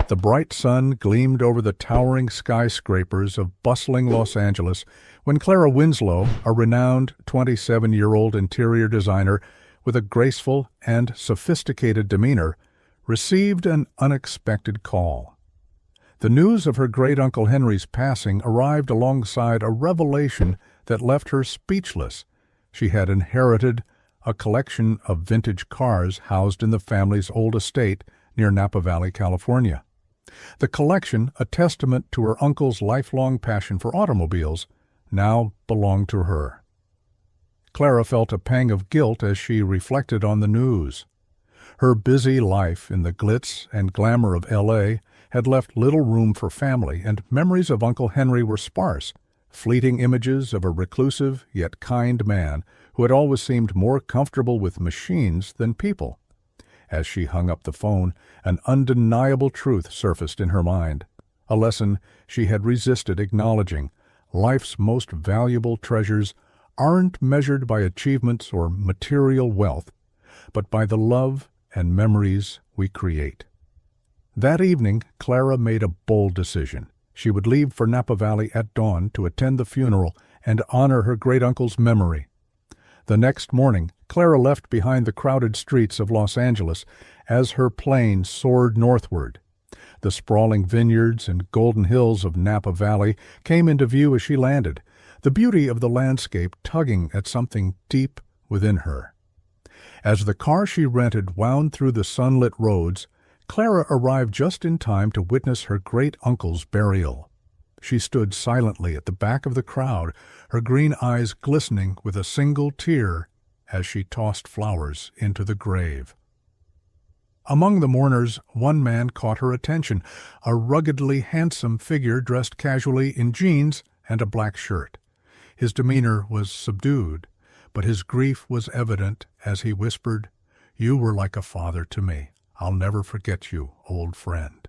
The bright sun gleamed over the towering skyscrapers of bustling Los Angeles when Clara Winslow, a renowned 27-year-old interior designer with a graceful and sophisticated demeanor, received an unexpected call. The news of her great-uncle Henry's passing arrived alongside a revelation that left her speechless. She had inherited a collection of vintage cars housed in the family's old estate near Napa Valley, California. The collection, a testament to her uncle's lifelong passion for automobiles, now belonged to her. Clara felt a pang of guilt as she reflected on the news. Her busy life in the glitz and glamour of L.A. had left little room for family, and memories of Uncle Henry were sparse, fleeting images of a reclusive yet kind man who had always seemed more comfortable with machines than people. As she hung up the phone, an undeniable truth surfaced in her mind, a lesson she had resisted acknowledging. Life's most valuable treasures aren't measured by achievements or material wealth, but by the love and memories we create. That evening, Clara made a bold decision. She would leave for Napa Valley at dawn to attend the funeral and honor her great-uncle's memory. The next morning, Clara left behind the crowded streets of Los Angeles as her plane soared northward. The sprawling vineyards and golden hills of Napa Valley came into view as she landed, the beauty of the landscape tugging at something deep within her. As the car she rented wound through the sunlit roads, Clara arrived just in time to witness her great-uncle's burial. She stood silently at the back of the crowd, her green eyes glistening with a single tear as she tossed flowers into the grave. Among the mourners, one man caught her attention, a ruggedly handsome figure dressed casually in jeans and a black shirt. His demeanor was subdued, but his grief was evident as he whispered, "You were like a father to me. I'll never forget you, old friend."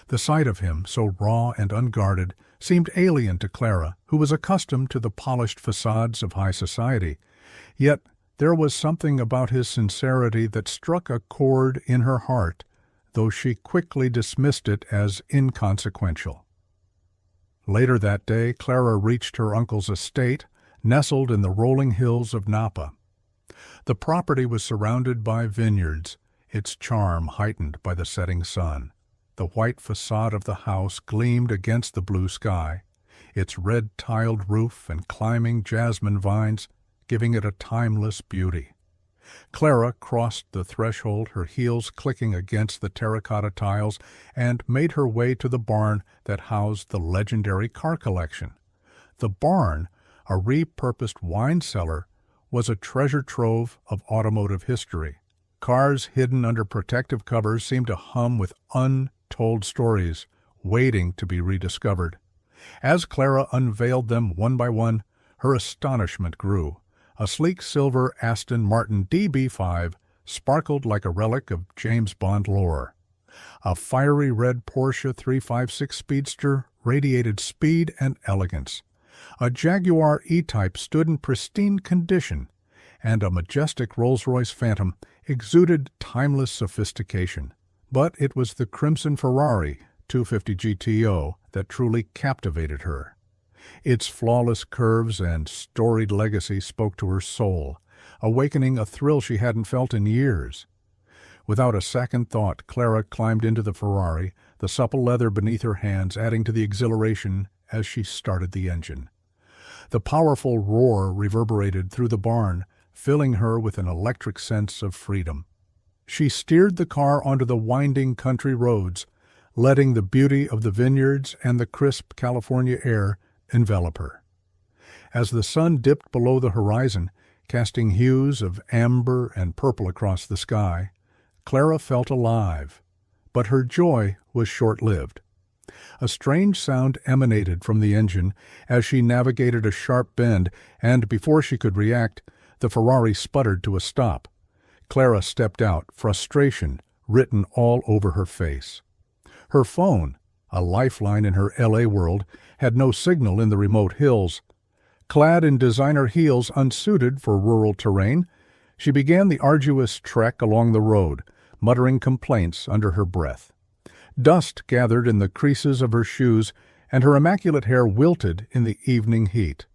The sight of him, so raw and unguarded, seemed alien to Clara, who was accustomed to the polished facades of high society. Yet there was something about his sincerity that struck a chord in her heart, though she quickly dismissed it as inconsequential. Later that day, Clara reached her uncle's estate, nestled in the rolling hills of Napa. The property was surrounded by vineyards, its charm heightened by the setting sun. The white facade of the house gleamed against the blue sky, its red-tiled roof and climbing jasmine vines giving it a timeless beauty. Clara crossed the threshold, her heels clicking against the terracotta tiles, and made her way to the barn that housed the legendary car collection. The barn, a repurposed wine cellar, was a treasure trove of automotive history. Cars hidden under protective covers seemed to hum with untold stories, waiting to be rediscovered. As Clara unveiled them one by one, her astonishment grew. A sleek silver Aston Martin DB5 sparkled like a relic of James Bond lore. A fiery red Porsche 356 Speedster radiated speed and elegance. A Jaguar E-Type stood in pristine condition, and a majestic Rolls-Royce Phantom exuded timeless sophistication. But it was the crimson Ferrari 250 GTO that truly captivated her. Its flawless curves and storied legacy spoke to her soul, awakening a thrill she hadn't felt in years. Without a second thought, Clara climbed into the Ferrari, the supple leather beneath her hands adding to the exhilaration as she started the engine. The powerful roar reverberated through the barn, filling her with an electric sense of freedom. She steered the car onto the winding country roads, letting the beauty of the vineyards and the crisp California air envelop her. As the sun dipped below the horizon, casting hues of amber and purple across the sky, Clara felt alive, but her joy was short-lived. A strange sound emanated from the engine as she navigated a sharp bend, and before she could react, the Ferrari sputtered to a stop. Clara stepped out, frustration written all over her face. Her phone, a lifeline in her L.A. world, had no signal in the remote hills. Clad in designer heels unsuited for rural terrain, she began the arduous trek along the road, muttering complaints under her breath. Dust gathered in the creases of her shoes, and her immaculate hair wilted in the evening heat.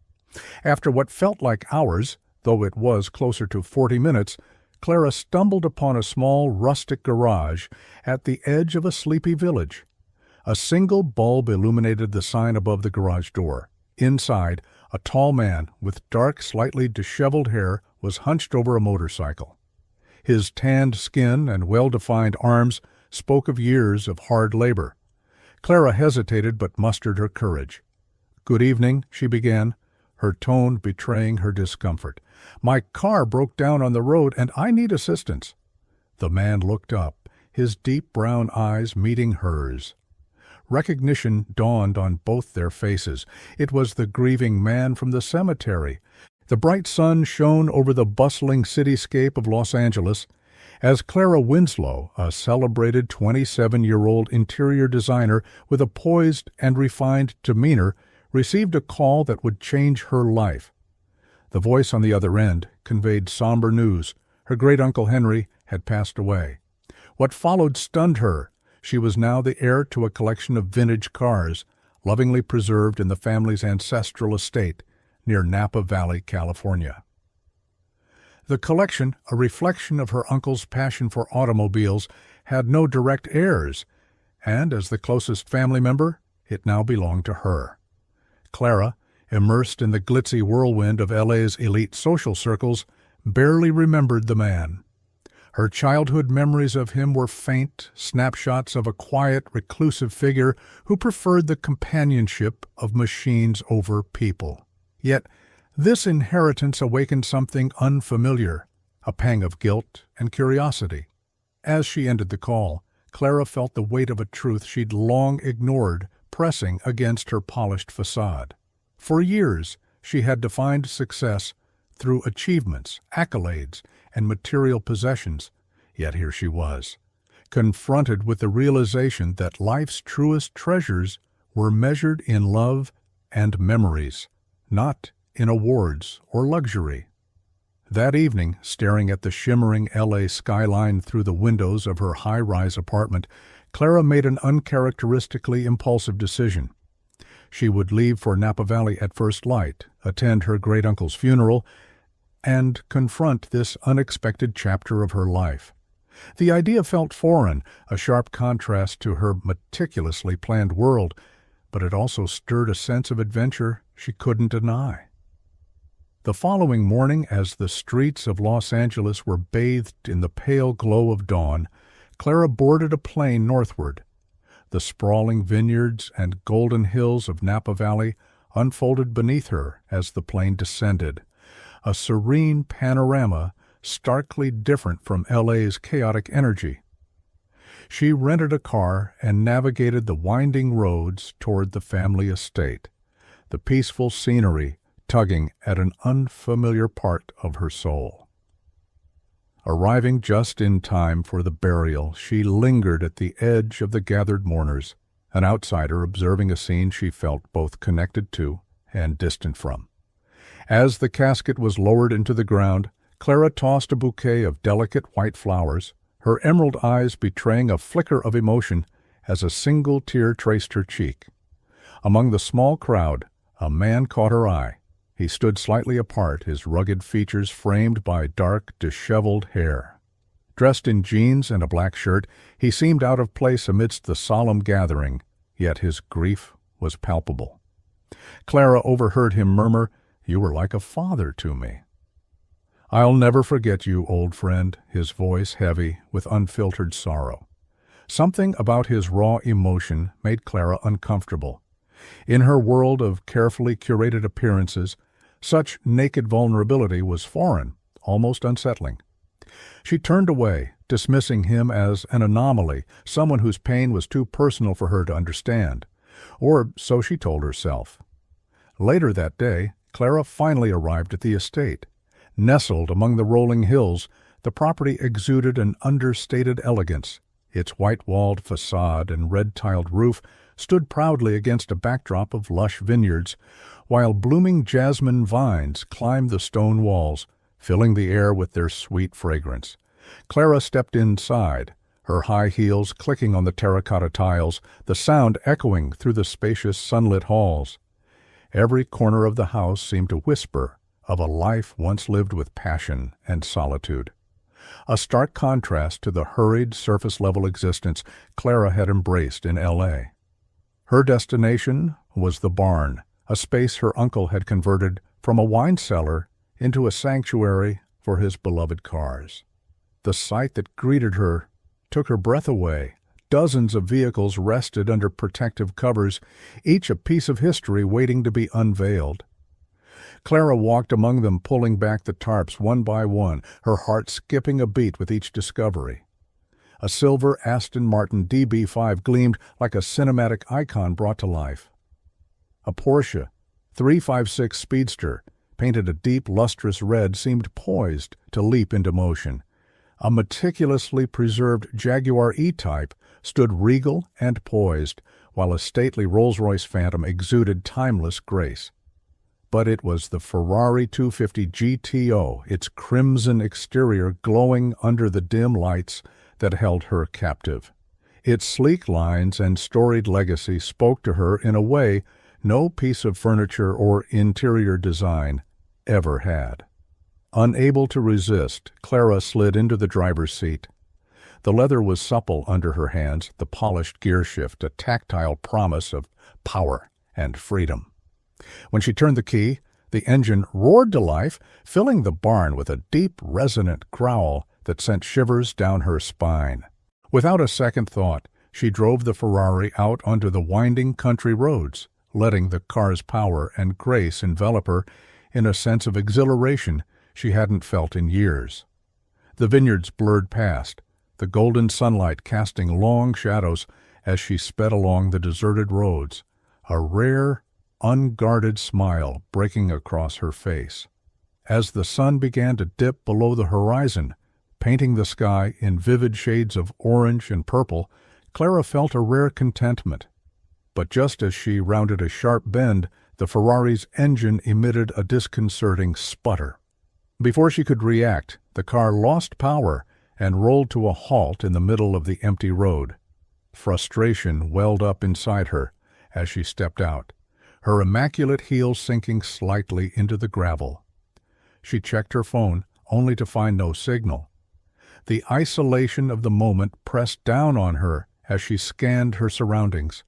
After what felt like hours, though it was closer to 40 minutes, Clara stumbled upon a small rustic garage at the edge of a sleepy village. A single bulb illuminated the sign above the garage door. Inside, a tall man with dark, slightly disheveled hair was hunched over a motorcycle. His tanned skin and well-defined arms spoke of years of hard labor. Clara hesitated but mustered her courage. "Good evening," she began, her tone betraying her discomfort. "My car broke down on the road and I need assistance." The man looked up, his deep brown eyes meeting hers. Recognition dawned on both their faces. It was the grieving man from the cemetery. The bright sun shone over the bustling cityscape of Los Angeles as Clara Winslow, a celebrated 27-year-old interior designer with a poised and refined demeanor, received a call that would change her life. The voice on the other end conveyed somber news. Her great-uncle Henry had passed away. What followed stunned her. She was now the heir to a collection of vintage cars, lovingly preserved in the family's ancestral estate near Napa Valley, California. The collection, a reflection of her uncle's passion for automobiles, had no direct heirs, and as the closest family member, it now belonged to her. Clara, immersed in the glitzy whirlwind of LA's elite social circles, barely remembered the man. Her childhood memories of him were faint snapshots of a quiet, reclusive figure who preferred the companionship of machines over people. Yet, this inheritance awakened something unfamiliar, a pang of guilt and curiosity. As she ended the call, Clara felt the weight of a truth she'd long ignored pressing against her polished facade. For years, she had defined success through achievements, accolades, and material possessions, yet here she was, confronted with the realization that life's truest treasures were measured in love and memories, not in awards or luxury. That evening, staring at the shimmering LA skyline through the windows of her high-rise apartment, Clara made an uncharacteristically impulsive decision. She would leave for Napa Valley at first light, attend her great-uncle's funeral, and confront this unexpected chapter of her life. The idea felt foreign, a sharp contrast to her meticulously planned world, but it also stirred a sense of adventure she couldn't deny. The following morning, as the streets of Los Angeles were bathed in the pale glow of dawn, Clara boarded a plane northward. The sprawling vineyards and golden hills of Napa Valley unfolded beneath her as the plane descended, a serene panorama starkly different from LA's chaotic energy. She rented a car and navigated the winding roads toward the family estate, the peaceful scenery tugging at an unfamiliar part of her soul. Arriving just in time for the burial, she lingered at the edge of the gathered mourners, an outsider observing a scene she felt both connected to and distant from. As the casket was lowered into the ground, Clara tossed a bouquet of delicate white flowers, her emerald eyes betraying a flicker of emotion as a single tear traced her cheek. Among the small crowd, a man caught her eye. He stood slightly apart, his rugged features framed by dark, disheveled hair. Dressed in jeans and a black shirt, he seemed out of place amidst the solemn gathering, yet his grief was palpable. Clara overheard him murmur, "You were like a father to me." "I'll never forget you, old friend," his voice heavy with unfiltered sorrow. Something about his raw emotion made Clara uncomfortable. In her world of carefully curated appearances, such naked vulnerability was foreign, almost unsettling. She turned away, dismissing him as an anomaly, someone whose pain was too personal for her to understand. Or so she told herself. Later that day, Clara finally arrived at the estate. Nestled among the rolling hills, the property exuded an understated elegance. Its white-walled facade and red-tiled roof stood proudly against a backdrop of lush vineyards, while blooming jasmine vines climbed the stone walls, filling the air with their sweet fragrance. Clara stepped inside, her high heels clicking on the terracotta tiles, the sound echoing through the spacious sunlit halls. Every corner of the house seemed to whisper of a life once lived with passion and solitude. A stark contrast to the hurried, surface-level existence Clara had embraced in L.A. Her destination was the barn, a space her uncle had converted from a wine cellar into a sanctuary for his beloved cars. The sight that greeted her took her breath away. Dozens of vehicles rested under protective covers, each a piece of history waiting to be unveiled. Clara walked among them, pulling back the tarps one by one, her heart skipping a beat with each discovery. A silver Aston Martin DB5 gleamed like a cinematic icon brought to life. A Porsche 356 Speedster, painted a deep, lustrous red, seemed poised to leap into motion. A meticulously preserved Jaguar E-Type stood regal and poised, while a stately Rolls-Royce Phantom exuded timeless grace. But it was the Ferrari 250 GTO, its crimson exterior glowing under the dim lights, that held her captive. Its sleek lines and storied legacy spoke to her in a way no piece of furniture or interior design ever had. Unable to resist, Clara slid into the driver's seat. The leather was supple under her hands, the polished gear shift a tactile promise of power and freedom. When she turned the key, the engine roared to life, filling the barn with a deep, resonant growl that sent shivers down her spine. Without a second thought, she drove the Ferrari out onto the winding country roads, letting the car's power and grace envelop her in a sense of exhilaration she hadn't felt in years. The vineyards blurred past, the golden sunlight casting long shadows as she sped along the deserted roads, a rare, unguarded smile breaking across her face. As the sun began to dip below the horizon, painting the sky in vivid shades of orange and purple, Clara felt a rare contentment. But just as she rounded a sharp bend, the Ferrari's engine emitted a disconcerting sputter. Before she could react, the car lost power and rolled to a halt in the middle of the empty road. Frustration welled up inside her as she stepped out, her immaculate heels sinking slightly into the gravel. She checked her phone, only to find no signal. The isolation of the moment pressed down on her as she scanned her surroundings.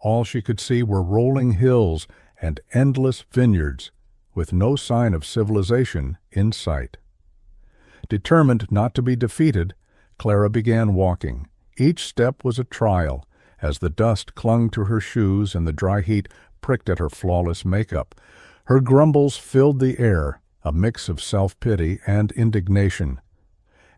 All she could see were rolling hills and endless vineyards, with no sign of civilization in sight. Determined not to be defeated, Clara began walking. Each step was a trial, as the dust clung to her shoes and the dry heat pricked at her flawless makeup. Her grumbles filled the air, a mix of self-pity and indignation.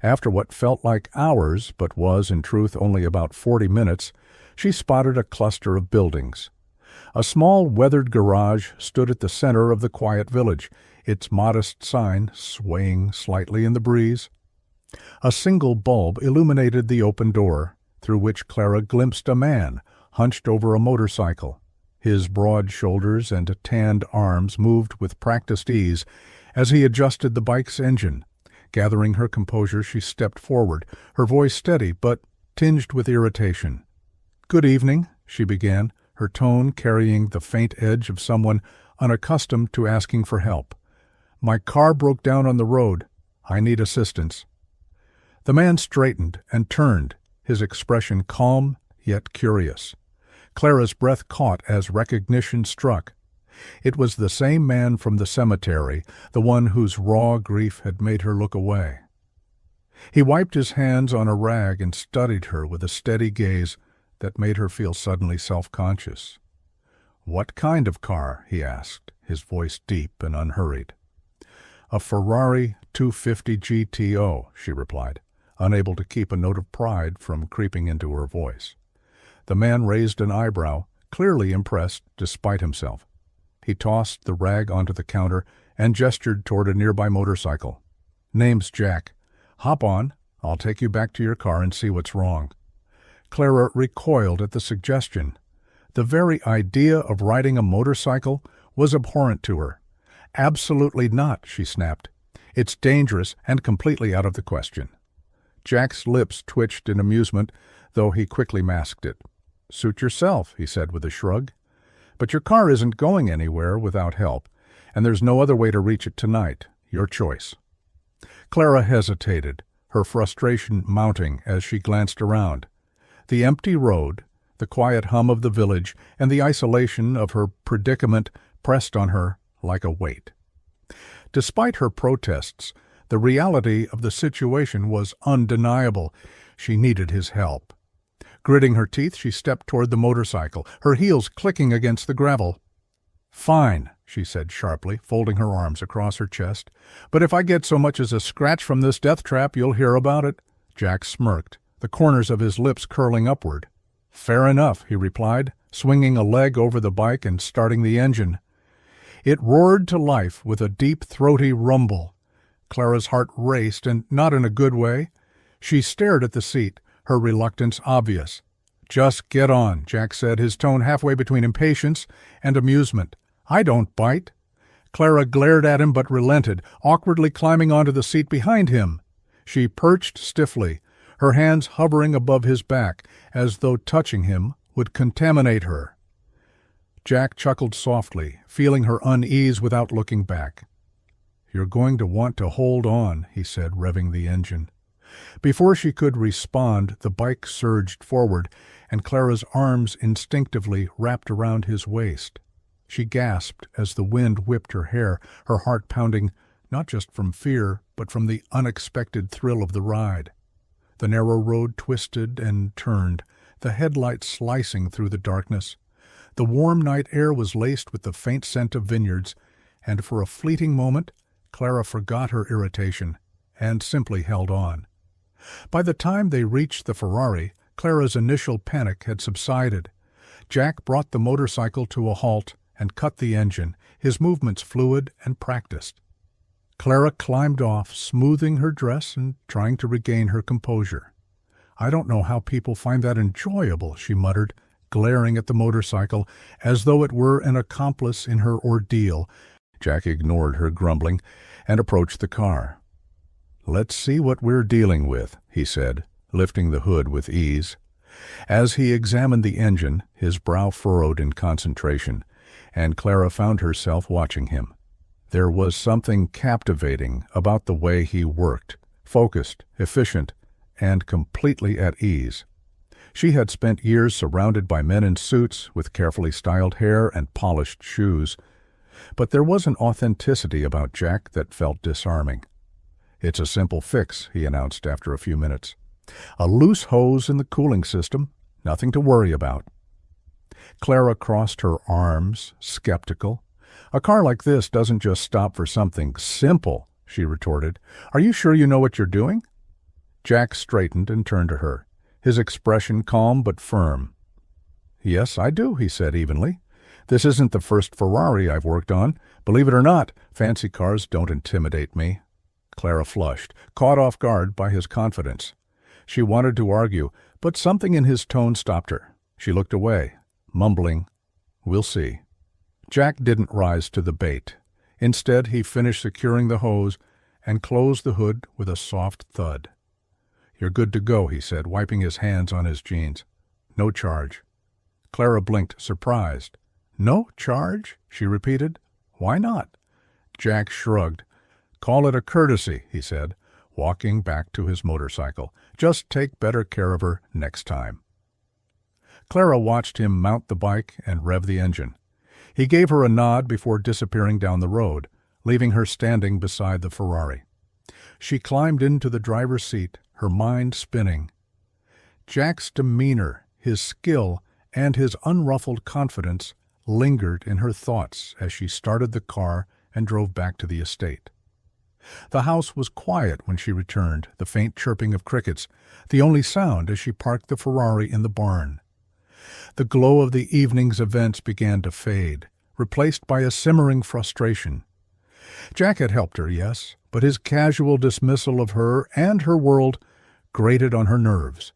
After what felt like hours, but was in truth only about 40 minutes, she spotted a cluster of buildings. A small weathered garage stood at the center of the quiet village, its modest sign swaying slightly in the breeze. A single bulb illuminated the open door, through which Clara glimpsed a man hunched over a motorcycle. His broad shoulders and tanned arms moved with practiced ease as he adjusted the bike's engine. Gathering her composure, she stepped forward, her voice steady but tinged with irritation. "Good evening," she began, her tone carrying the faint edge of someone unaccustomed to asking for help. "My car broke down on the road. I need assistance." The man straightened and turned, his expression calm yet curious. Clara's breath caught as recognition struck. It was the same man from the cemetery, the one whose raw grief had made her look away. He wiped his hands on a rag and studied her with a steady gaze that made her feel suddenly self-conscious. "What kind of car?" he asked, his voice deep and unhurried. "A Ferrari 250 GTO, she replied, unable to keep a note of pride from creeping into her voice. The man raised an eyebrow, clearly impressed despite himself. He tossed the rag onto the counter and gestured toward a nearby motorcycle. "Name's Jack. Hop on. I'll take you back to your car and see what's wrong." Clara recoiled at the suggestion. The very idea of riding a motorcycle was abhorrent to her. "Absolutely not," she snapped. "It's dangerous and completely out of the question." Jack's lips twitched in amusement, though he quickly masked it. "Suit yourself," he said with a shrug. "But your car isn't going anywhere without help, and there's no other way to reach it tonight. Your choice." Clara hesitated, her frustration mounting as she glanced around. The empty road, the quiet hum of the village, and the isolation of her predicament pressed on her like a weight. Despite her protests, the reality of the situation was undeniable. She needed his help. Gritting her teeth, she stepped toward the motorcycle, her heels clicking against the gravel. "Fine," she said sharply, folding her arms across her chest. "But if I get so much as a scratch from this death trap, you'll hear about it." Jack smirked, the corners of his lips curling upward. "Fair enough," he replied, swinging a leg over the bike and starting the engine. It roared to life with a deep, throaty rumble. Clara's heart raced, and not in a good way. She stared at the seat, her reluctance obvious. "Just get on," Jack said, his tone halfway between impatience and amusement. "I don't bite." Clara glared at him but relented, awkwardly climbing onto the seat behind him. She perched stiffly, her hands hovering above his back, as though touching him would contaminate her. Jack chuckled softly, feeling her unease without looking back. "You're going to want to hold on," he said, revving the engine. Before she could respond, the bike surged forward, and Clara's arms instinctively wrapped around his waist. She gasped as the wind whipped her hair, her heart pounding not just from fear, but from the unexpected thrill of the ride. The narrow road twisted and turned, the headlights slicing through the darkness. The warm night air was laced with the faint scent of vineyards, and for a fleeting moment, Clara forgot her irritation and simply held on. By the time they reached the Ferrari, Clara's initial panic had subsided. Jack brought the motorcycle to a halt and cut the engine, his movements fluid and practiced. Clara climbed off, smoothing her dress and trying to regain her composure. "I don't know how people find that enjoyable," she muttered, glaring at the motorcycle as though it were an accomplice in her ordeal. Jack ignored her grumbling and approached the car. "Let's see what we're dealing with," he said, lifting the hood with ease. As he examined the engine, his brow furrowed in concentration, and Clara found herself watching him. There was something captivating about the way he worked, focused, efficient, and completely at ease. She had spent years surrounded by men in suits with carefully styled hair and polished shoes, but there was an authenticity about Jack that felt disarming. "It's a simple fix," he announced after a few minutes. "A loose hose in the cooling system, nothing to worry about." Clara crossed her arms, skeptical. "A car like this doesn't just stop for something simple," she retorted. "Are you sure you know what you're doing?" Jack straightened and turned to her, his expression calm but firm. "Yes, I do," he said evenly. "This isn't the first Ferrari I've worked on. Believe it or not, fancy cars don't intimidate me." Clara flushed, caught off guard by his confidence. She wanted to argue, but something in his tone stopped her. She looked away, mumbling, "We'll see." Jack didn't rise to the bait. Instead, he finished securing the hose and closed the hood with a soft thud. "You're good to go," he said, wiping his hands on his jeans. "No charge." Clara blinked, surprised. "No charge?" she repeated. "Why not?" Jack shrugged. "Call it a courtesy," he said, walking back to his motorcycle. "Just take better care of her next time." Clara watched him mount the bike and rev the engine. He gave her a nod before disappearing down the road, leaving her standing beside the Ferrari. She climbed into the driver's seat, her mind spinning. Jack's demeanor, his skill, and his unruffled confidence lingered in her thoughts as she started the car and drove back to the estate. The house was quiet when she returned, the faint chirping of crickets, the only sound as she parked the Ferrari in the barn. The glow of the evening's events began to fade, replaced by a simmering frustration. Jack had helped her, yes, but his casual dismissal of her and her world grated on her nerves.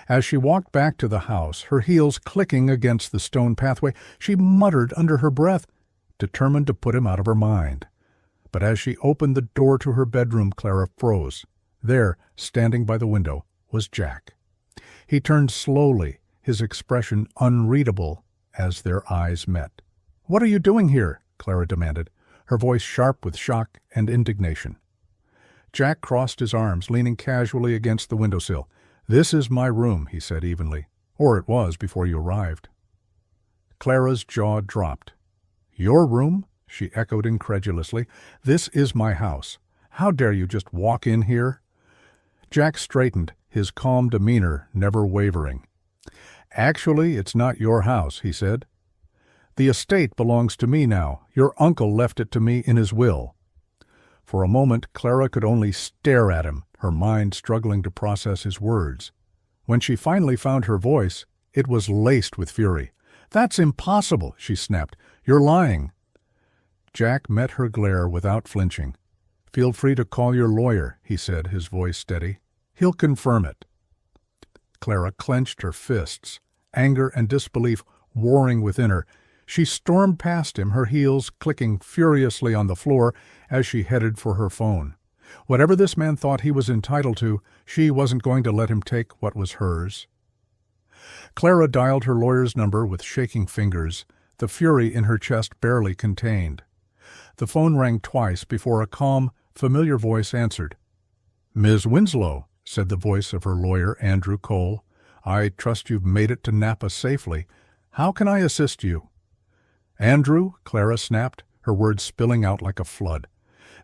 As she walked back to the house, her heels clicking against the stone pathway, she muttered under her breath, determined to put him out of her mind. But as she opened the door to her bedroom, Clara froze. There, standing by the window, was Jack. He turned slowly, his expression unreadable as their eyes met. "What are you doing here?" Clara demanded, her voice sharp with shock and indignation. Jack crossed his arms, leaning casually against the windowsill. "This is my room," he said evenly. "Or it was before you arrived." Clara's jaw dropped. "Your room?" she echoed incredulously. "This is my house. How dare you just walk in here?" Jack straightened, his calm demeanor never wavering. "Actually, it's not your house," he said. "The estate belongs to me now. Your uncle left it to me in his will." For a moment, Clara could only stare at him, her mind struggling to process his words. When she finally found her voice, it was laced with fury. "That's impossible," she snapped. "You're lying." Jack met her glare without flinching. "Feel free to call your lawyer," he said, his voice steady. "He'll confirm it." Clara clenched her fists, anger and disbelief warring within her. She stormed past him, her heels clicking furiously on the floor as she headed for her phone. Whatever this man thought he was entitled to, she wasn't going to let him take what was hers. Clara dialed her lawyer's number with shaking fingers, the fury in her chest barely contained. The phone rang twice before a calm, familiar voice answered. "Ms. Winslow," said the voice of her lawyer, Andrew Cole. "I trust you've made it to Napa safely. How can I assist you?" "Andrew," Clara snapped, her words spilling out like a flood.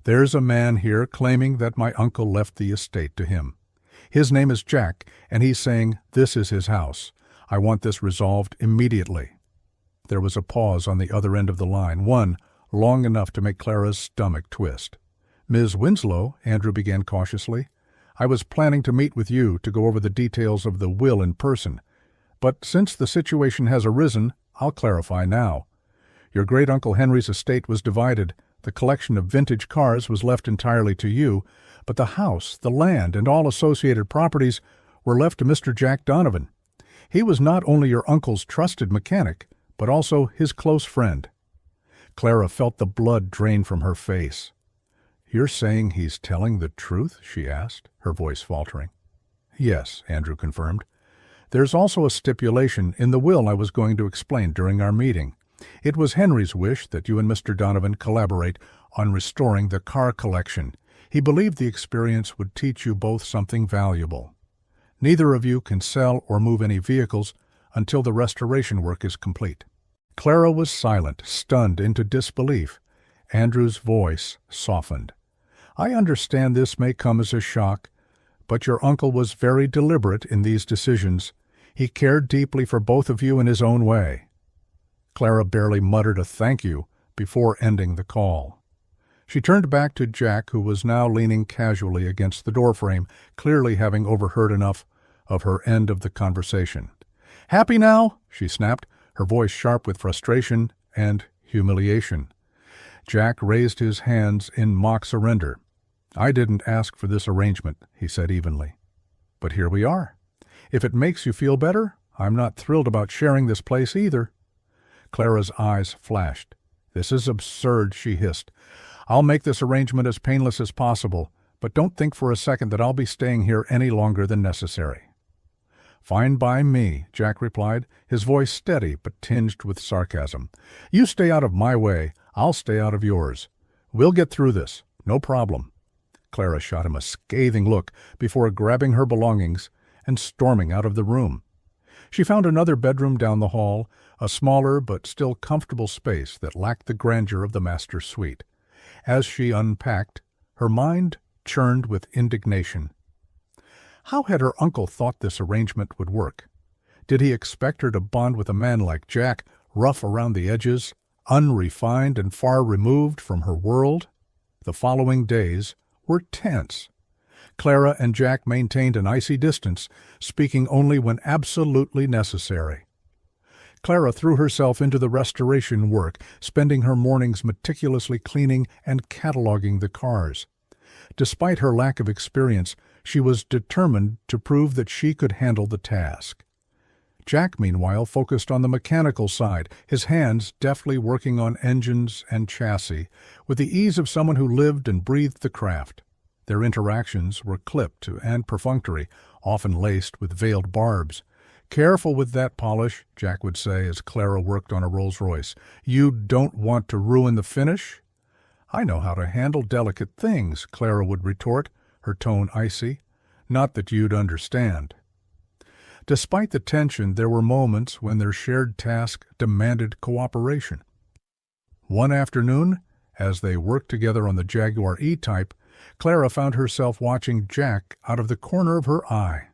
"There's a man here claiming that my uncle left the estate to him. His name is Jack, and he's saying this is his house. I want this resolved immediately." There was a pause on the other end of the line, one long enough to make Clara's stomach twist. "Ms. Winslow," Andrew began cautiously, "I was planning to meet with you to go over the details of the will in person. But since the situation has arisen, I'll clarify now. Your great-uncle Henry's estate was divided. The collection of vintage cars was left entirely to you, but the house, the land, and all associated properties were left to Mr. Jack Donovan. He was not only your uncle's trusted mechanic, but also his close friend." Clara felt the blood drain from her face. "You're saying he's telling the truth?" she asked, her voice faltering. "Yes," Andrew confirmed. "There's also a stipulation in the will I was going to explain during our meeting. It was Henry's wish that you and Mr. Donovan collaborate on restoring the car collection. He believed the experience would teach you both something valuable. Neither of you can sell or move any vehicles until the restoration work is complete." Clara was silent, stunned into disbelief. Andrew's voice softened. "I understand this may come as a shock, but your uncle was very deliberate in these decisions. He cared deeply for both of you in his own way." Clara barely muttered a thank you before ending the call. She turned back to Jack, who was now leaning casually against the doorframe, clearly having overheard enough of her end of the conversation. "Happy now?" she snapped, her voice sharp with frustration and humiliation. Jack raised his hands in mock surrender. "I didn't ask for this arrangement," he said evenly. "But here we are. If it makes you feel better, I'm not thrilled about sharing this place either." Clara's eyes flashed. "This is absurd," she hissed. "I'll make this arrangement as painless as possible, but don't think for a second that I'll be staying here any longer than necessary." "Fine by me," Jack replied, his voice steady but tinged with sarcasm. "You stay out of my way, I'll stay out of yours. We'll get through this, no problem." Clara shot him a scathing look before grabbing her belongings and storming out of the room. She found another bedroom down the hall, a smaller but still comfortable space that lacked the grandeur of the master suite. As she unpacked, her mind churned with indignation. How had her uncle thought this arrangement would work? Did he expect her to bond with a man like Jack, rough around the edges, unrefined and far removed from her world? The following days were tense. Clara and Jack maintained an icy distance, speaking only when absolutely necessary. Clara threw herself into the restoration work, spending her mornings meticulously cleaning and cataloging the cars. Despite her lack of experience, she was determined to prove that she could handle the task. Jack, meanwhile, focused on the mechanical side, his hands deftly working on engines and chassis, with the ease of someone who lived and breathed the craft. Their interactions were clipped and perfunctory, often laced with veiled barbs. "Careful with that polish," Jack would say as Clara worked on a Rolls-Royce. "You don't want to ruin the finish?" "I know how to handle delicate things," Clara would retort, her tone icy. "Not that you'd understand." Despite the tension, there were moments when their shared task demanded cooperation. One afternoon, as they worked together on the Jaguar E-Type, Clara found herself watching Jack out of the corner of her eye.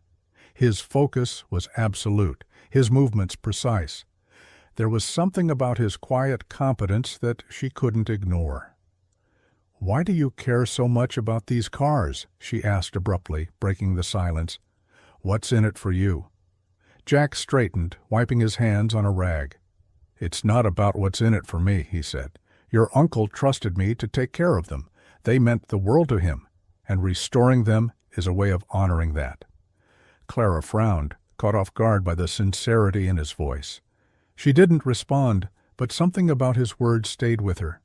His focus was absolute, his movements precise. There was something about his quiet competence that she couldn't ignore. "Why do you care so much about these cars?" she asked abruptly, breaking the silence. "What's in it for you?" Jack straightened, wiping his hands on a rag. "It's not about what's in it for me," he said. "Your uncle trusted me to take care of them. They meant the world to him, and restoring them is a way of honoring that." Clara frowned, caught off guard by the sincerity in his voice. She didn't respond, but something about his words stayed with her.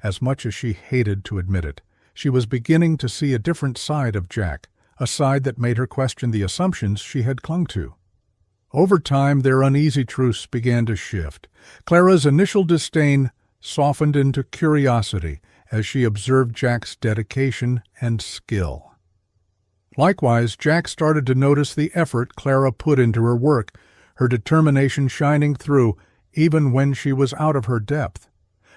As much as she hated to admit it, she was beginning to see a different side of Jack, a side that made her question the assumptions she had clung to. Over time, their uneasy truce began to shift. Clara's initial disdain softened into curiosity as she observed Jack's dedication and skill. Likewise, Jack started to notice the effort Clara put into her work, her determination shining through even when she was out of her depth.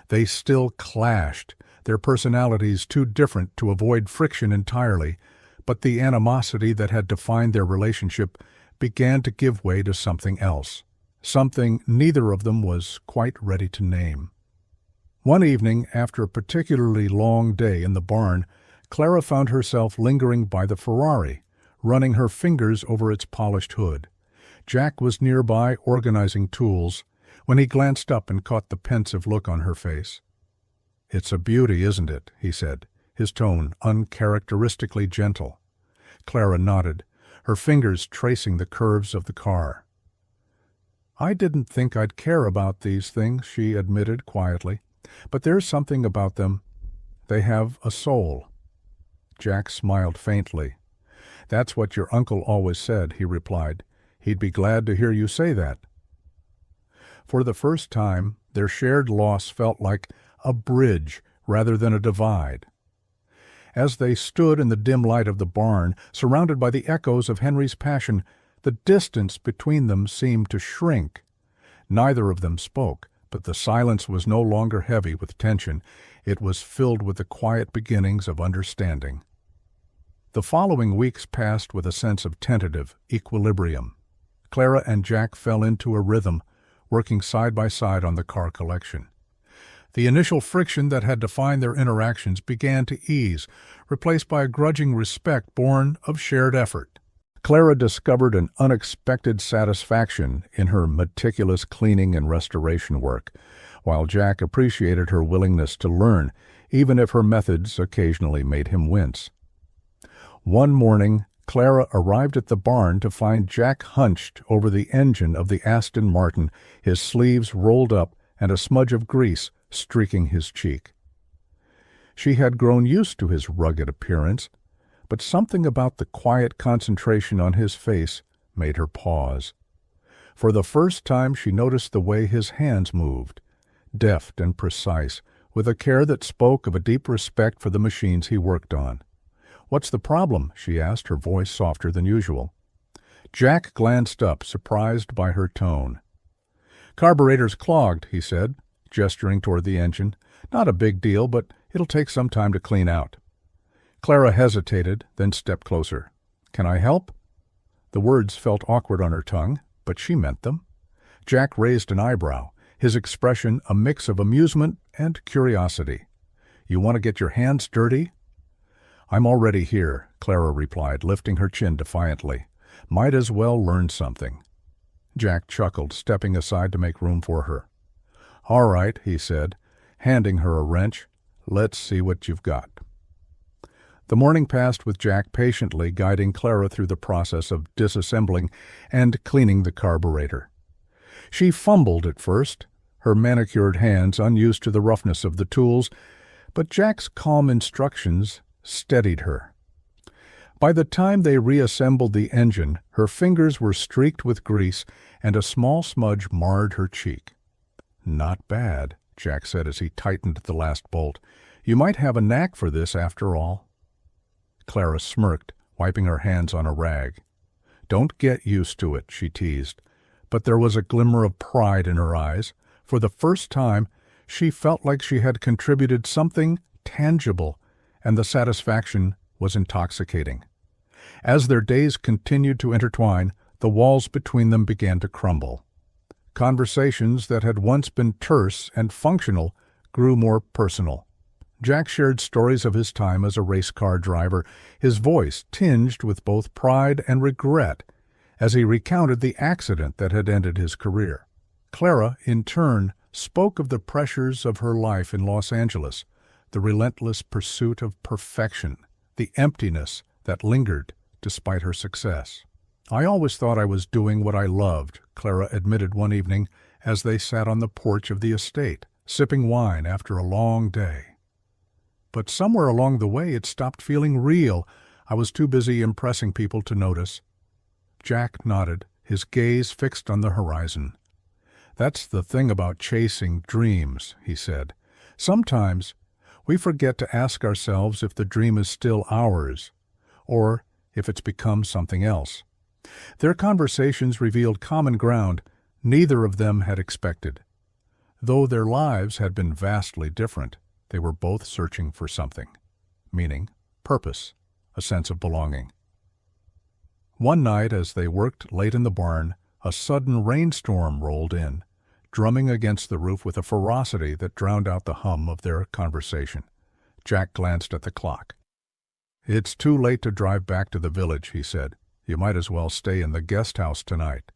They still clashed, their personalities too different to avoid friction entirely, but the animosity that had defined their relationship began to give way to something else, something neither of them was quite ready to name. One evening, after a particularly long day in the barn, Clara found herself lingering by the Ferrari, running her fingers over its polished hood. Jack was nearby organizing tools when he glanced up and caught the pensive look on her face. "It's a beauty, isn't it?" he said, his tone uncharacteristically gentle. Clara nodded, her fingers tracing the curves of the car. "I didn't think I'd care about these things," she admitted quietly, "but there's something about them. They have a soul." Jack smiled faintly. "That's what your uncle always said," he replied. "He'd be glad to hear you say that." For the first time, their shared loss felt like a bridge rather than a divide. As they stood in the dim light of the barn, surrounded by the echoes of Henry's passion, the distance between them seemed to shrink. Neither of them spoke, but the silence was no longer heavy with tension. It was filled with the quiet beginnings of understanding. The following weeks passed with a sense of tentative equilibrium. Clara and Jack fell into a rhythm, working side by side on the car collection. The initial friction that had defined their interactions began to ease, replaced by a grudging respect born of shared effort. Clara discovered an unexpected satisfaction in her meticulous cleaning and restoration work, while Jack appreciated her willingness to learn, even if her methods occasionally made him wince. One morning, Clara arrived at the barn to find Jack hunched over the engine of the Aston Martin, his sleeves rolled up and a smudge of grease streaking his cheek. She had grown used to his rugged appearance, but something about the quiet concentration on his face made her pause. For the first time she noticed the way his hands moved, deft and precise, with a care that spoke of a deep respect for the machines he worked on. "What's the problem?" she asked, her voice softer than usual. Jack glanced up, surprised by her tone. "Carburetor's clogged," he said, gesturing toward the engine. "Not a big deal, but it'll take some time to clean out." Clara hesitated, then stepped closer. "Can I help?" The words felt awkward on her tongue, but she meant them. Jack raised an eyebrow, his expression a mix of amusement and curiosity. "You want to get your hands dirty?" "I'm already here," Clara replied, lifting her chin defiantly. "Might as well learn something." Jack chuckled, stepping aside to make room for her. "All right," he said, handing her a wrench. "Let's see what you've got." The morning passed with Jack patiently guiding Clara through the process of disassembling and cleaning the carburetor. She fumbled at first, her manicured hands unused to the roughness of the tools, but Jack's calm instructions steadied her. By the time they reassembled the engine, her fingers were streaked with grease and a small smudge marred her cheek. "Not bad," Jack said as he tightened the last bolt. "You might have a knack for this after all." Clara smirked, wiping her hands on a rag. "Don't get used to it," she teased. But there was a glimmer of pride in her eyes. For the first time, she felt like she had contributed something tangible, and the satisfaction was intoxicating. As their days continued to intertwine, the walls between them began to crumble. Conversations that had once been terse and functional grew more personal. Jack shared stories of his time as a race car driver, his voice tinged with both pride and regret as he recounted the accident that had ended his career. Clara, in turn, spoke of the pressures of her life in Los Angeles, the relentless pursuit of perfection, the emptiness that lingered despite her success. "I always thought I was doing what I loved," Clara admitted one evening as they sat on the porch of the estate, sipping wine after a long day. "But somewhere along the way it stopped feeling real. I was too busy impressing people to notice." Jack nodded, his gaze fixed on the horizon. "That's the thing about chasing dreams," he said. "Sometimes we forget to ask ourselves if the dream is still ours, or if it's become something else." Their conversations revealed common ground neither of them had expected. Though their lives had been vastly different, they were both searching for something: meaning, purpose, a sense of belonging. One night, as they worked late in the barn, a sudden rainstorm rolled in, drumming against the roof with a ferocity that drowned out the hum of their conversation. Jack glanced at the clock. "It's too late to drive back to the village," he said. "You might as well stay in the guest house tonight."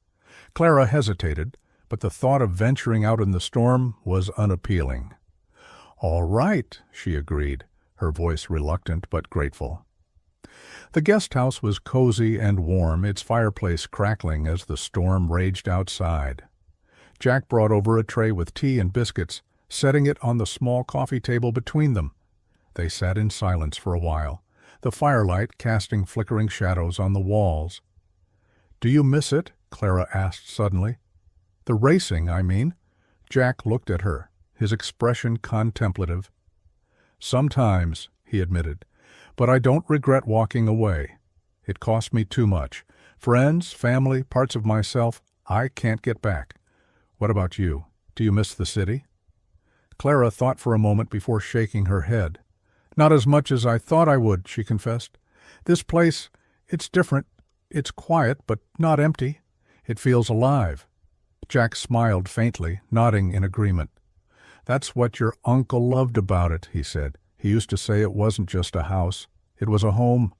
Clara hesitated, but the thought of venturing out in the storm was unappealing. "All right," she agreed, her voice reluctant but grateful. The guest house was cozy and warm, its fireplace crackling as the storm raged outside. Jack brought over a tray with tea and biscuits, setting it on the small coffee table between them. They sat in silence for a while, the firelight casting flickering shadows on the walls. "Do you miss it?" Clara asked suddenly. "The racing, I mean." Jack looked at her, his expression contemplative. "Sometimes," he admitted, "but I don't regret walking away. It cost me too much. Friends, family, parts of myself, I can't get back. What about you? Do you miss the city?" Clara thought for a moment before shaking her head. "Not as much as I thought I would," she confessed. "This place, it's different. It's quiet, but not empty. It feels alive." Jack smiled faintly, nodding in agreement. "That's what your uncle loved about it," he said. "He used to say it wasn't just a house. It was a home."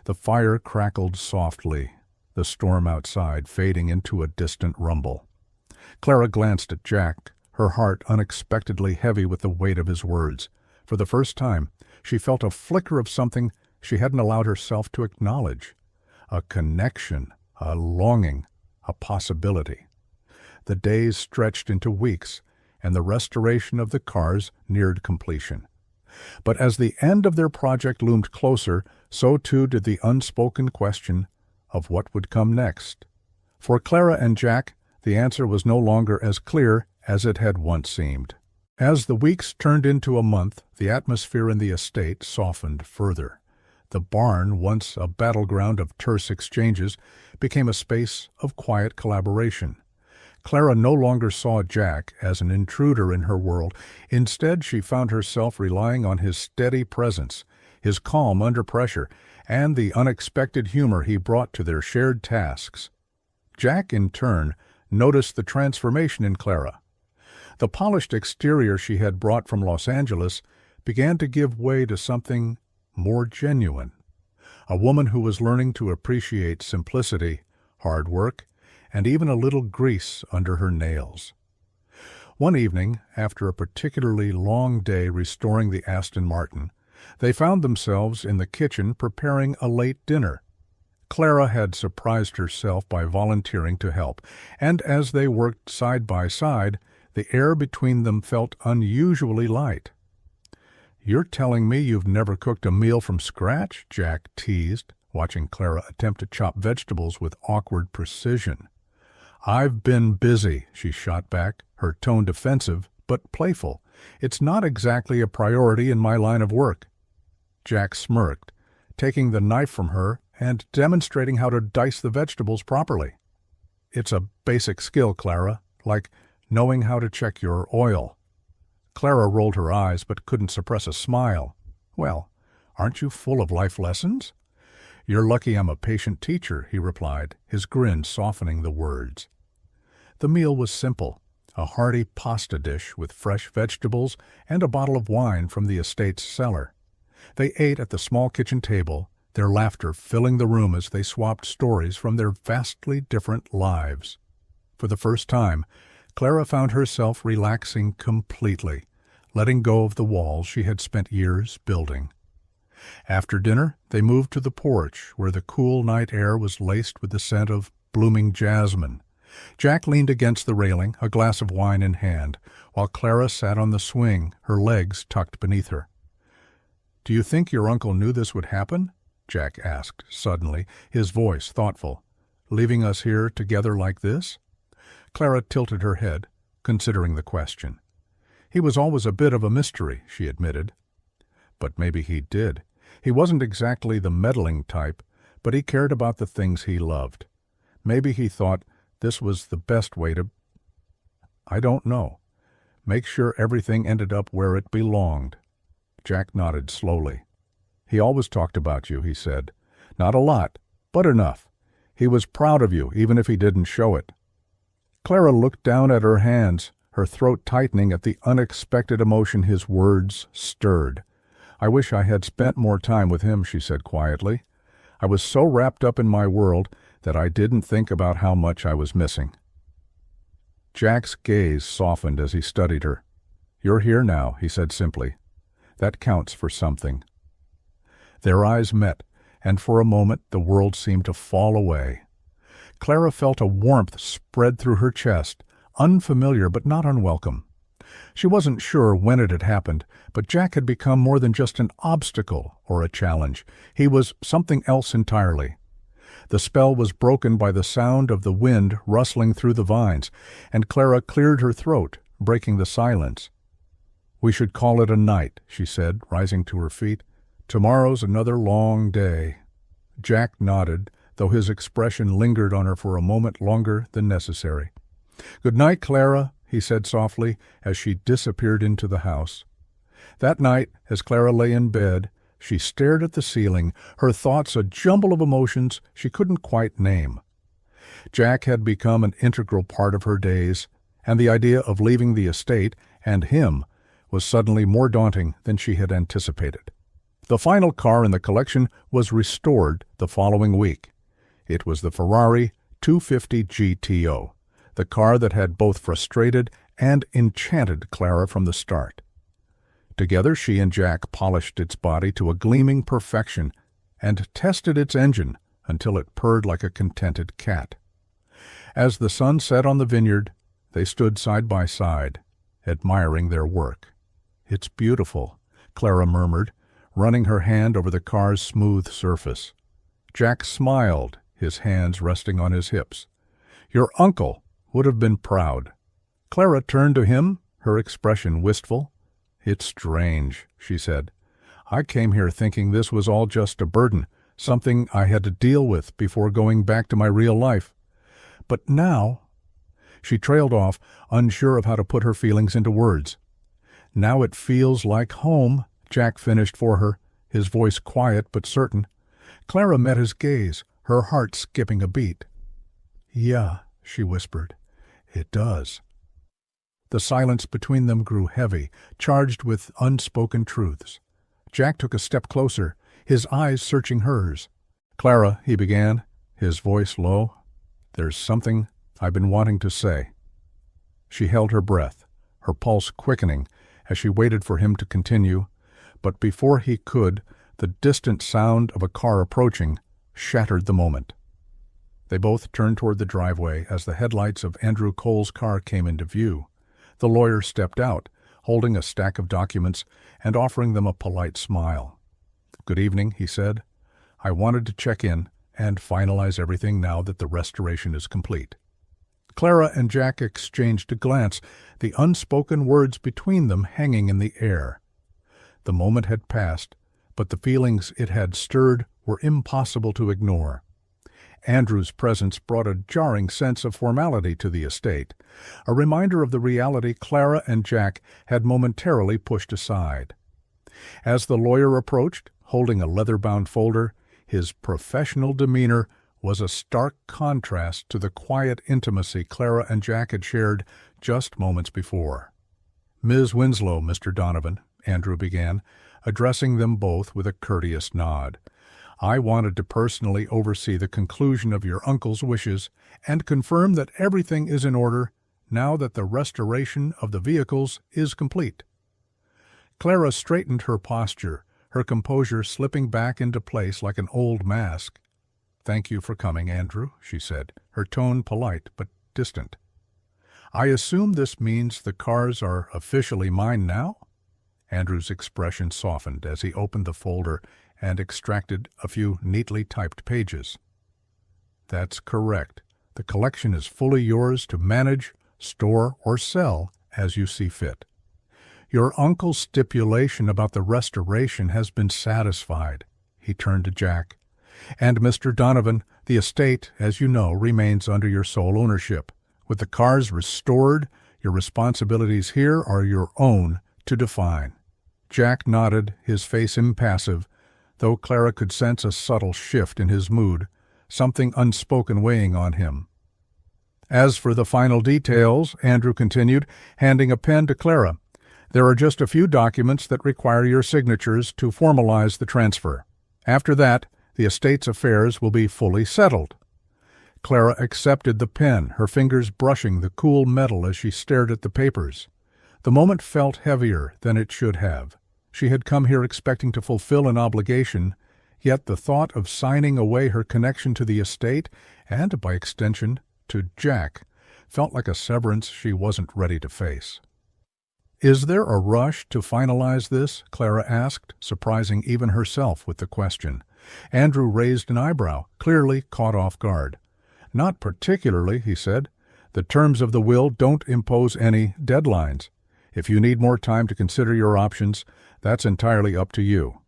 The fire crackled softly, the storm outside fading into a distant rumble. Clara glanced at Jack, her heart unexpectedly heavy with the weight of his words. For the first time, she felt a flicker of something she hadn't allowed herself to acknowledge. A connection, a longing, a possibility. The days stretched into weeks, and the restoration of the cars neared completion. But as the end of their project loomed closer, so too did the unspoken question of what would come next. For Clara and Jack, the answer was no longer as clear as it had once seemed. As the weeks turned into a month, the atmosphere in the estate softened further. The barn, once a battleground of terse exchanges, became a space of quiet collaboration. Clara no longer saw Jack as an intruder in her world. Instead, she found herself relying on his steady presence, his calm under pressure, and the unexpected humor he brought to their shared tasks. Jack, in turn, noticed the transformation in Clara. The polished exterior she had brought from Los Angeles began to give way to something more genuine. A woman who was learning to appreciate simplicity, hard work, and even a little grease under her nails. One evening, after a particularly long day restoring the Aston Martin, they found themselves in the kitchen preparing a late dinner. Clara had surprised herself by volunteering to help, and as they worked side by side, the air between them felt unusually light. "You're telling me you've never cooked a meal from scratch?" Jack teased, watching Clara attempt to chop vegetables with awkward precision. "I've been busy," she shot back, her tone defensive but playful. "It's not exactly a priority in my line of work." Jack smirked, taking the knife from her and demonstrating how to dice the vegetables properly. "It's a basic skill, Clara, like knowing how to check your oil." Clara rolled her eyes but couldn't suppress a smile. "Well, aren't you full of life lessons?" "You're lucky I'm a patient teacher," he replied, his grin softening the words. The meal was simple, a hearty pasta dish with fresh vegetables and a bottle of wine from the estate's cellar. They ate at the small kitchen table, their laughter filling the room as they swapped stories from their vastly different lives. For the first time, Clara found herself relaxing completely, letting go of the walls she had spent years building. After dinner, they moved to the porch, where the cool night air was laced with the scent of blooming jasmine. Jack leaned against the railing, a glass of wine in hand, while Clara sat on the swing, her legs tucked beneath her. "Do you think your uncle knew this would happen?" Jack asked suddenly, his voice thoughtful. "Leaving us here together like this?" Clara tilted her head, considering the question. "He was always a bit of a mystery," she admitted. "But maybe he did. He wasn't exactly the meddling type, but he cared about the things he loved. Maybe he thought this was the best way to... I don't know. Make sure everything ended up where it belonged." Jack nodded slowly. "He always talked about you," he said. "Not a lot, but enough. He was proud of you, even if he didn't show it." Clara looked down at her hands, her throat tightening at the unexpected emotion his words stirred. "I wish I had spent more time with him," she said quietly. "I was so wrapped up in my world that I didn't think about how much I was missing." Jack's gaze softened as he studied her. "You're here now," he said simply. "That counts for something." Their eyes met, and for a moment the world seemed to fall away. Clara felt a warmth spread through her chest, unfamiliar but not unwelcome. She wasn't sure when it had happened, but Jack had become more than just an obstacle or a challenge. He was something else entirely. The spell was broken by the sound of the wind rustling through the vines, and Clara cleared her throat, breaking the silence. "We should call it a night," she said, rising to her feet. "Tomorrow's another long day." Jack nodded, though his expression lingered on her for a moment longer than necessary. "Good night, Clara," he said softly, as she disappeared into the house. That night, as Clara lay in bed, she stared at the ceiling, her thoughts a jumble of emotions she couldn't quite name. Jack had become an integral part of her days, and the idea of leaving the estate, and him, was suddenly more daunting than she had anticipated. The final car in the collection was restored the following week. It was the Ferrari 250 GTO, the car that had both frustrated and enchanted Clara from the start. Together she and Jack polished its body to a gleaming perfection and tested its engine until it purred like a contented cat. As the sun set on the vineyard, they stood side by side, admiring their work. "It's beautiful," Clara murmured, running her hand over the car's smooth surface. Jack smiled, his hands resting on his hips. "Your uncle would have been proud." Clara turned to him, her expression wistful. "It's strange," she said. "I came here thinking this was all just a burden, something I had to deal with before going back to my real life. But now—" She trailed off, unsure of how to put her feelings into words. "Now it feels like home," Jack finished for her, his voice quiet but certain. Clara met his gaze, her heart skipping a beat. "Yeah," she whispered, "it does." The silence between them grew heavy, charged with unspoken truths. Jack took a step closer, his eyes searching hers. "Clara," he began, his voice low, "there's something I've been wanting to say." She held her breath, her pulse quickening as she waited for him to continue, but before he could, the distant sound of a car approaching shattered the moment. They both turned toward the driveway as the headlights of Andrew Cole's car came into view. The lawyer stepped out, holding a stack of documents and offering them a polite smile. "Good evening," he said. "I wanted to check in and finalize everything now that the restoration is complete." Clara and Jack exchanged a glance, the unspoken words between them hanging in the air. The moment had passed, but the feelings it had stirred were impossible to ignore. Andrew's presence brought a jarring sense of formality to the estate, a reminder of the reality Clara and Jack had momentarily pushed aside. As the lawyer approached, holding a leather-bound folder, his professional demeanor was a stark contrast to the quiet intimacy Clara and Jack had shared just moments before. "Ms. Winslow, Mr. Donovan," Andrew began, addressing them both with a courteous nod. "I wanted to personally oversee the conclusion of your uncle's wishes and confirm that everything is in order now that the restoration of the vehicles is complete." Clara straightened her posture, her composure slipping back into place like an old mask. "Thank you for coming, Andrew," she said, her tone polite but distant. "I assume this means the cars are officially mine now?" Andrew's expression softened as he opened the folder and extracted a few neatly typed pages. "That's correct. The collection is fully yours to manage, store, or sell as you see fit. Your uncle's stipulation about the restoration has been satisfied." He turned to Jack. "And Mr. Donovan, the estate, as you know, remains under your sole ownership. With the cars restored, your responsibilities here are your own to define." Jack nodded, his face impassive, though Clara could sense a subtle shift in his mood, something unspoken weighing on him. "As for the final details," Andrew continued, handing a pen to Clara, "there are just a few documents that require your signatures to formalize the transfer. After that, the estate's affairs will be fully settled." Clara accepted the pen, her fingers brushing the cool metal as she stared at the papers. The moment felt heavier than it should have. She had come here expecting to fulfill an obligation, yet the thought of signing away her connection to the estate, and by extension to Jack, felt like a severance she wasn't ready to face. "Is there a rush to finalize this?" Clara asked, surprising even herself with the question. Andrew raised an eyebrow, clearly caught off guard. "Not particularly," he said. "The terms of the will don't impose any deadlines. If you need more time to consider your options, that's entirely up to you."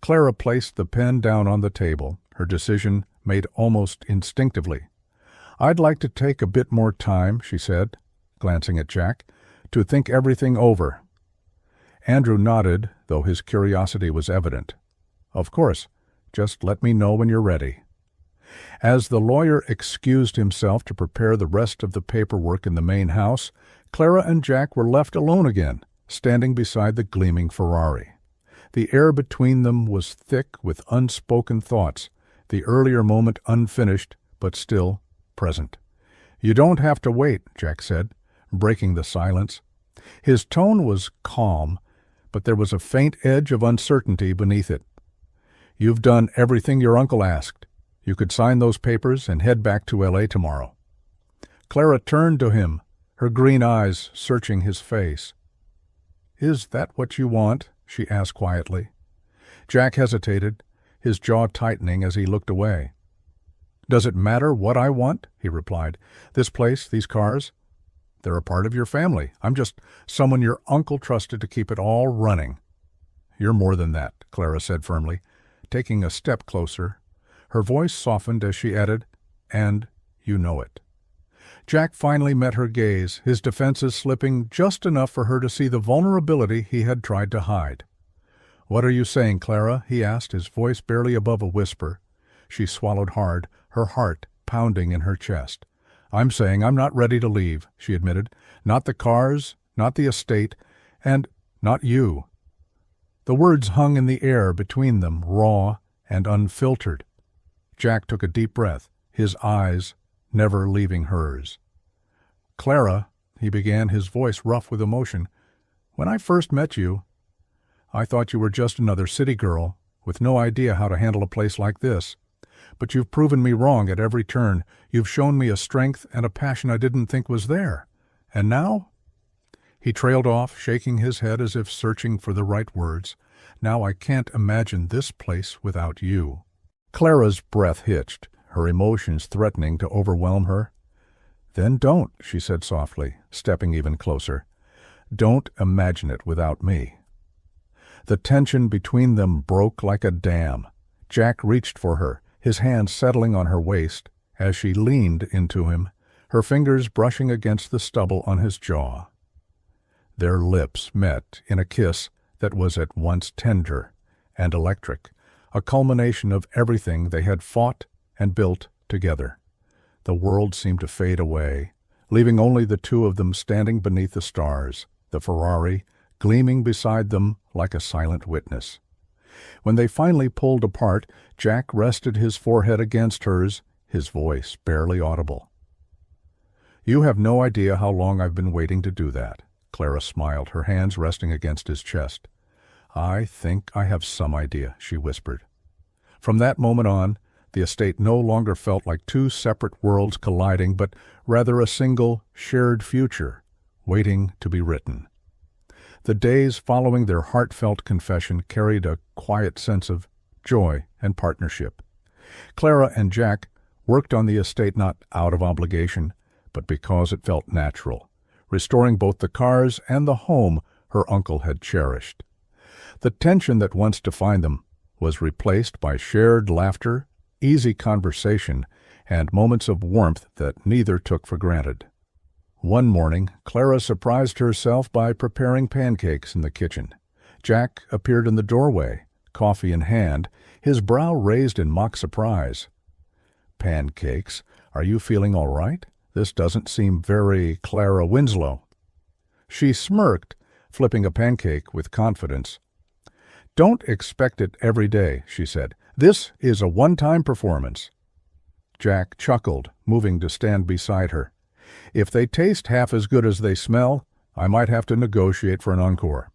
Clara placed the pen down on the table, her decision made almost instinctively. "I'd like to take a bit more time," she said, glancing at Jack, "to think everything over." Andrew nodded, though his curiosity was evident. "Of course. Just let me know when you're ready." As the lawyer excused himself to prepare the rest of the paperwork in the main house, Clara and Jack were left alone again, standing beside the gleaming Ferrari. The air between them was thick with unspoken thoughts, the earlier moment unfinished, but still present. "You don't have to wait," Jack said, breaking the silence. His tone was calm, but there was a faint edge of uncertainty beneath it. "You've done everything your uncle asked. You could sign those papers and head back to L.A. tomorrow." Clara turned to him, her green eyes searching his face. "Is that what you want?" she asked quietly. Jack hesitated, his jaw tightening as he looked away. "Does it matter what I want?" he replied. "This place, these cars, they're a part of your family. I'm just someone your uncle trusted to keep it all running." "You're more than that," Clara said firmly, taking a step closer. Her voice softened as she added, "and you know it." Jack finally met her gaze, his defenses slipping just enough for her to see the vulnerability he had tried to hide. "What are you saying, Clara?" he asked, his voice barely above a whisper. She swallowed hard, her heart pounding in her chest. "I'm saying I'm not ready to leave," she admitted. "Not the cars, not the estate, and not you." The words hung in the air between them, raw and unfiltered. Jack took a deep breath, his eyes never leaving hers. "Clara," he began, his voice rough with emotion, "when I first met you, I thought you were just another city girl with no idea how to handle a place like this. But you've proven me wrong at every turn. You've shown me a strength and a passion I didn't think was there. And now?" He trailed off, shaking his head as if searching for the right words. Now I can't imagine this place without you. Clara's breath hitched, her emotions threatening to overwhelm her. Then don't, she said softly, stepping even closer. Don't imagine it without me. The tension between them broke like a dam. Jack reached for her, his hand settling on her waist as she leaned into him, her fingers brushing against the stubble on his jaw. Their lips met in a kiss that was at once tender and electric, a culmination of everything they had fought and built together. The world seemed to fade away, leaving only the two of them standing beneath the stars, the Ferrari gleaming beside them like a silent witness. When they finally pulled apart, Jack rested his forehead against hers, his voice barely audible. "You have no idea how long I've been waiting to do that." Clara smiled, her hands resting against his chest. "I think I have some idea," she whispered. From that moment on, the estate no longer felt like two separate worlds colliding, but rather a single, shared future, waiting to be written. The days following their heartfelt confession carried a quiet sense of joy and partnership. Clara and Jack worked on the estate not out of obligation, but because it felt natural, restoring both the cars and the home her uncle had cherished. The tension that once defined them was replaced by shared laughter, easy conversation, and moments of warmth that neither took for granted. One morning, Clara surprised herself by preparing pancakes in the kitchen. Jack appeared in the doorway, coffee in hand, his brow raised in mock surprise. "Pancakes? Are you feeling all right? This doesn't seem very Clara Winslow." She smirked, flipping a pancake with confidence. "Don't expect it every day," she said. "This is a one-time performance." Jack chuckled, moving to stand beside her. "If they taste half as good as they smell, I might have to negotiate for an encore."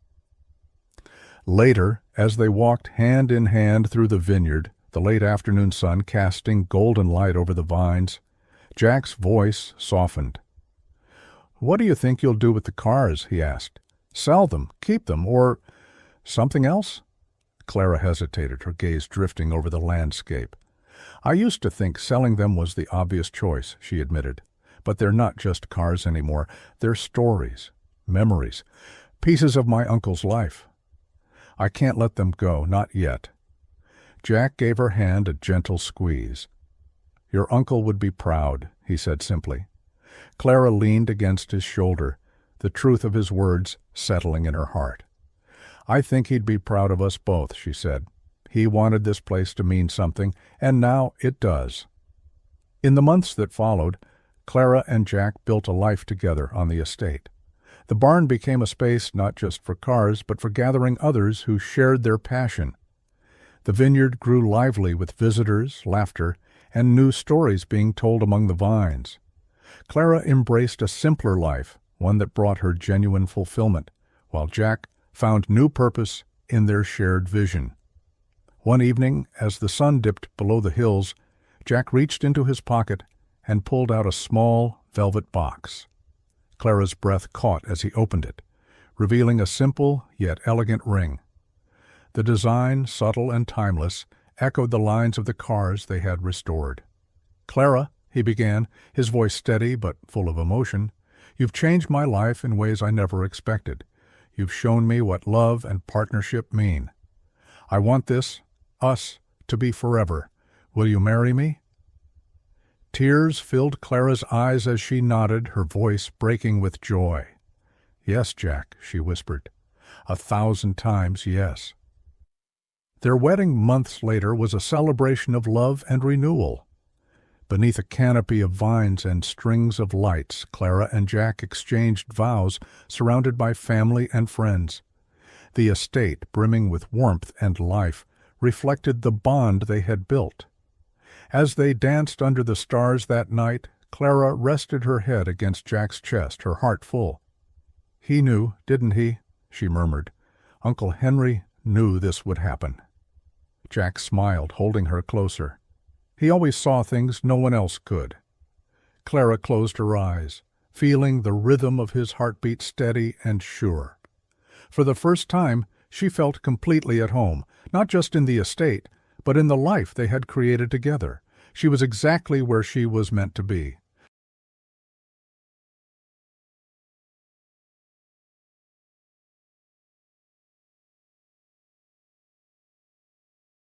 Later, as they walked hand in hand through the vineyard, the late afternoon sun casting golden light over the vines, Jack's voice softened. "What do you think you'll do with the cars?" he asked. "Sell them, keep them, or something else?" Clara hesitated, her gaze drifting over the landscape. "I used to think selling them was the obvious choice," she admitted. "But they're not just cars anymore. They're stories, memories, pieces of my uncle's life. I can't let them go, not yet." Jack gave her hand a gentle squeeze. "Your uncle would be proud," he said simply. Clara leaned against his shoulder, the truth of his words settling in her heart. "I think he'd be proud of us both," she said. "He wanted this place to mean something, and now it does." In the months that followed, Clara and Jack built a life together on the estate. The barn became a space not just for cars, but for gathering others who shared their passion. The vineyard grew lively with visitors, laughter, and new stories being told among the vines. Clara embraced a simpler life, one that brought her genuine fulfillment, while Jack found new purpose in their shared vision. One evening, as the sun dipped below the hills, Jack reached into his pocket and pulled out a small velvet box. Clara's breath caught as he opened it, revealing a simple yet elegant ring. The design, subtle and timeless, echoed the lines of the cars they had restored. "Clara," he began, his voice steady but full of emotion, "you've changed my life in ways I never expected. You've shown me what love and partnership mean. I want us, to be forever. Will you marry me?" Tears filled Clara's eyes as she nodded, her voice breaking with joy. "Yes, Jack," she whispered. 1,000 times yes." Their wedding months later was a celebration of love and renewal. Beneath a canopy of vines and strings of lights, Clara and Jack exchanged vows, surrounded by family and friends. The estate, brimming with warmth and life, reflected the bond they had built. As they danced under the stars that night, Clara rested her head against Jack's chest, her heart full. "He knew, didn't he?" she murmured. "Uncle Henry knew this would happen." Jack smiled, holding her closer. He always saw things no one else could. Clara closed her eyes, feeling the rhythm of his heartbeat steady and sure. For the first time, she felt completely at home, not just in the estate, but in the life they had created together. She was exactly where she was meant to be.